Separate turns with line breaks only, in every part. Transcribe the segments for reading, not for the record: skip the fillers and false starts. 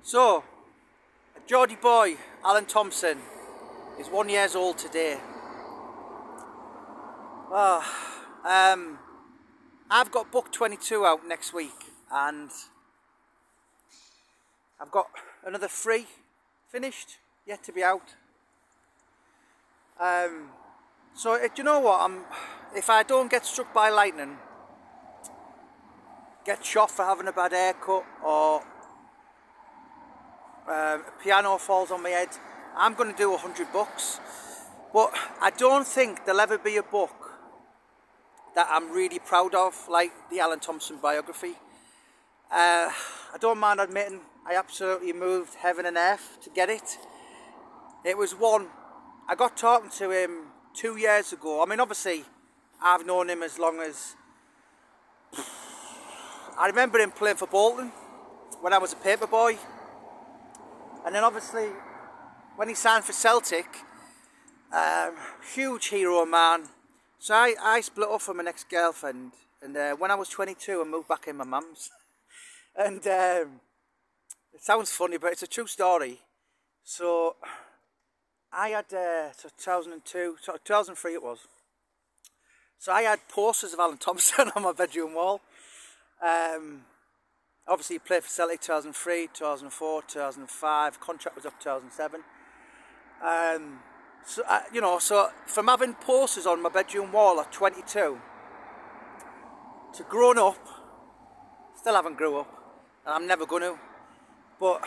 So, Geordie Bhoy, Alan Thompson, is 1 year old today. I've got book 22 out next week, and I've got another 3 finished, yet to be out. So do you know what? If I don't get struck by lightning, get shot for having a bad haircut, or a piano falls on my head, I'm going to do 100 books. But I don't think there'll ever be a book that I'm really proud of, like the Alan Thompson biography. I don't mind admitting I absolutely moved heaven and earth to get it. It was one, I got talking to him 2 years ago. I mean, obviously, I've known him as long as... I remember him playing for Bolton when I was a paper boy. And then obviously, when he signed for Celtic, huge hero man. So I split up from my ex-girlfriend, and when I was 22, I moved back in my mum's. And it sounds funny, but it's a true story. So I had, 2003 it was. So I had posters of Alan Thompson on my bedroom wall. Obviously he played for Celtic 2003, 2004, 2005, contract was up 2007. So from having posters on my bedroom wall at 22 to growing up, still haven't grew up, and I'm never going to, but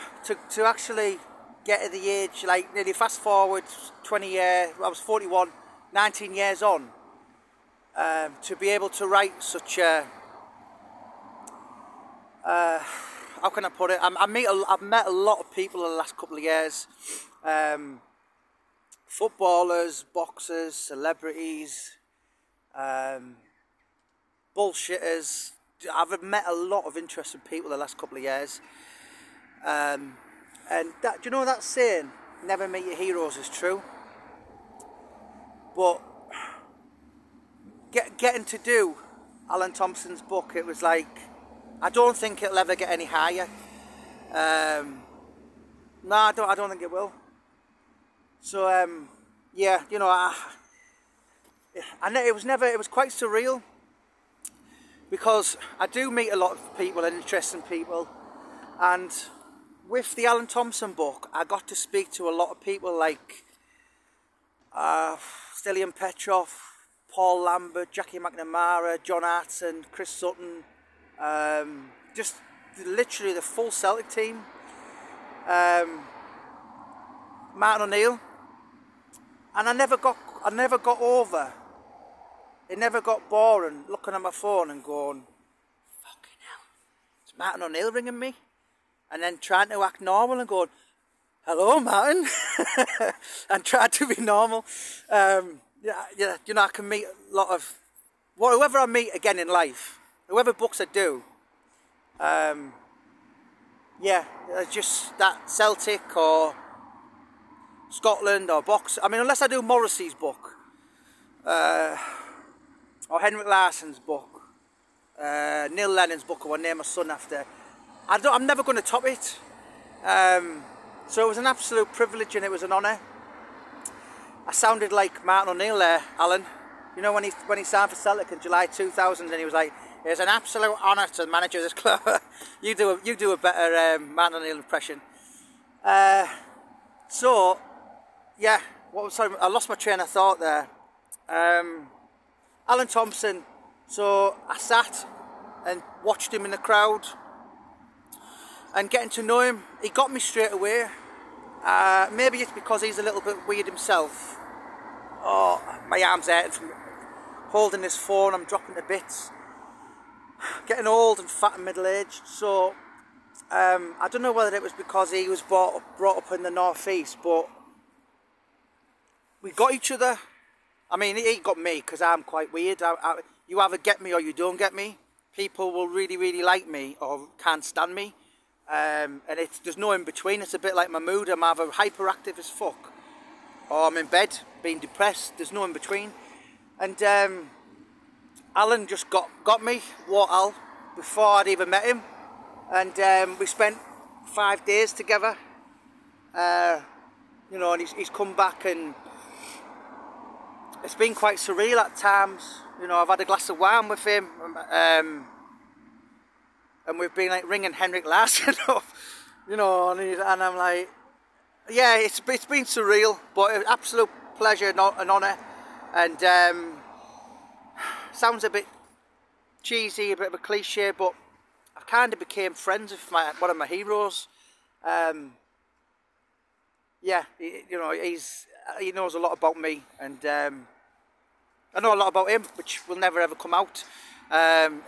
to actually get to the age, like nearly fast forward 20 years, I was 41, 19 years on, to be able to write such a, how can I put it, I've met a lot of people in the last couple of years, footballers, boxers, celebrities, bullshitters. I've met a lot of interesting people the last couple of years, and that, do you know that saying, never meet your heroes, is true. But getting to do Alan Thompson's book, it was like, I don't think it'll ever get any higher. No, I don't think it will. So yeah, you know, it was quite surreal, because I do meet a lot of people and interesting people, and with the Alan Thompson book, I got to speak to a lot of people like Stilian Petrov, Paul Lambert, Jackie McNamara, John Hartson, Chris Sutton, just literally the full Celtic team, Martin O'Neill, and I never got over. It never got boring looking at my phone and going, fucking hell, it's Martin O'Neill ringing me, and then trying to act normal and going, hello Martin, and try to be normal. Yeah, you know, I can meet a lot of, whoever I meet again in life, whoever books I do, yeah, it's just that Celtic or Scotland or box. I mean, unless I do Morrissey's book, or Henrik Larsson's book, Neil Lennon's book, I will name my son after, I'm never going to top it. So it was an absolute privilege and it was an honour. I sounded like Martin O'Neill there, Alan. You know, when he signed for Celtic in July 2000, and he was like, "It's an absolute honour to manage this club." you do a better Martin O'Neill impression. So yeah, I lost my train of thought there. Alan Thompson. So I sat and watched him in the crowd, and getting to know him, he got me straight away. Maybe it's because he's a little bit weird himself. Oh, my arm's hurting from holding this phone, I'm dropping to bits. Getting old and fat and middle-aged, so I don't know whether it was because he was brought up in the northeast, but we got each other. I mean, he got me because I'm quite weird. You either get me or you don't get me. People will really, really like me or can't stand me. And there's no in between. It's a bit like my mood. I'm either hyperactive as fuck or I'm in bed being depressed. There's no in between. And Alan just got me, Al, before I'd even met him. And we spent 5 days together. You know, and he's come back, and it's been quite surreal at times. You know, I've had a glass of wine with him, and we've been like ringing Henrik Larsson up, you know, and I'm like, yeah, it's been surreal, but an absolute pleasure and an honour. And sounds a bit cheesy, a bit of a cliche, but I kind of became friends with one of my heroes. Yeah, you know, he knows a lot about me, and I know a lot about him, which will never ever come out. And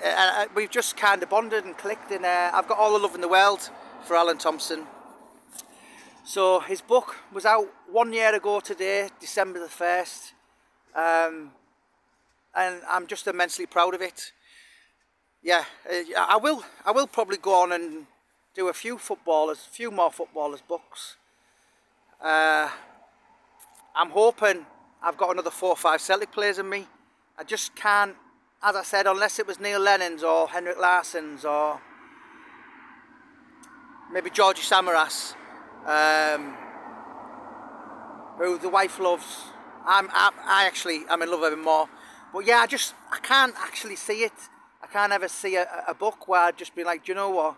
we've just kind of bonded and clicked, and I've got all the love in the world for Alan Thompson. So his book was out 1 year ago today, December the 1st, and I'm just immensely proud of it. Yeah, I will probably go on and do a few more footballers' books. I'm hoping I've got another 4 or 5 Celtic players in me. I just can't, as I said, unless it was Neil Lennon's or Henrik Larsson's or maybe Georgie Samaras, who the wife loves. I'm in love with him more. But yeah, I can't actually see it. I can't ever see a book where I'd just be like, do you know what?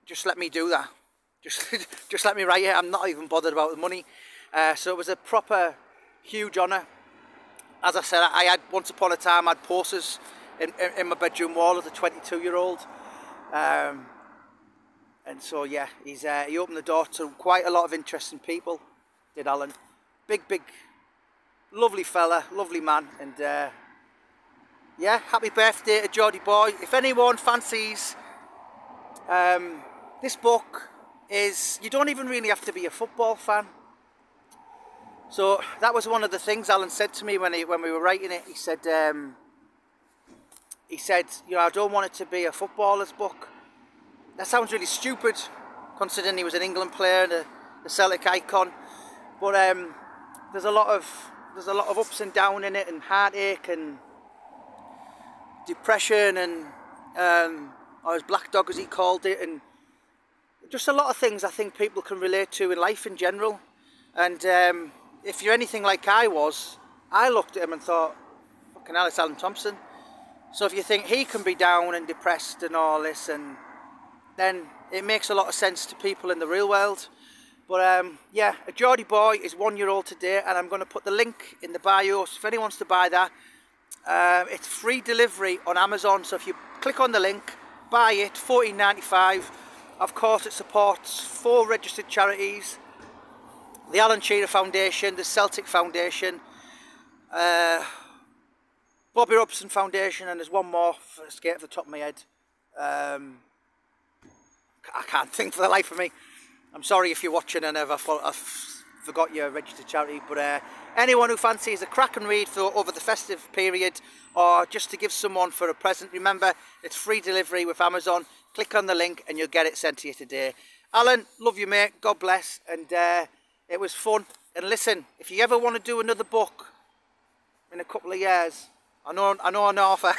Just let me do that. Just let me write it. I'm not even bothered about the money. So it was a proper huge honour. As I said, I had once upon a time I had posters in my bedroom wall as a 22-year-old. And so yeah, he opened the door to quite a lot of interesting people. Did Alan? Big, lovely fella, lovely man, and yeah, happy birthday to Geordie Bhoy. If anyone fancies this book, you don't even really have to be a football fan. So that was one of the things Alan said to me when we were writing it. He said, you know, I don't want it to be a footballer's book. That sounds really stupid, considering he was an England player and a Celtic icon. But there's a lot of ups and downs in it, and heartache and depression, and or his black dog as he called it, and just a lot of things I think people can relate to in life in general. And if you're anything like I was, I looked at him and thought, fucking hell, it's Alan Thompson. So if you think he can be down and depressed and all this, and then it makes a lot of sense to people in the real world. But yeah, a Geordie Bhoy is 1 year old today, and I'm going to put the link in the bio, so if anyone wants to buy that, it's free delivery on Amazon. So if you click on the link, buy it, $14.95. Of course, it supports 4 registered charities: the Alan Shearer Foundation, the Celtic Foundation, Bobby Robson Foundation, and there's one more escape off the top of my head. I can't think for the life of me. I'm sorry if you're watching and I've forgot your registered charity, but anyone who fancies a crack and read for over the festive period, or just to give someone for a present, remember it's free delivery with Amazon. Click on the link and you'll get it sent to you today. Alan, love you mate, God bless, and it was fun. And listen, if you ever want to do another book in a couple of years, I know an author.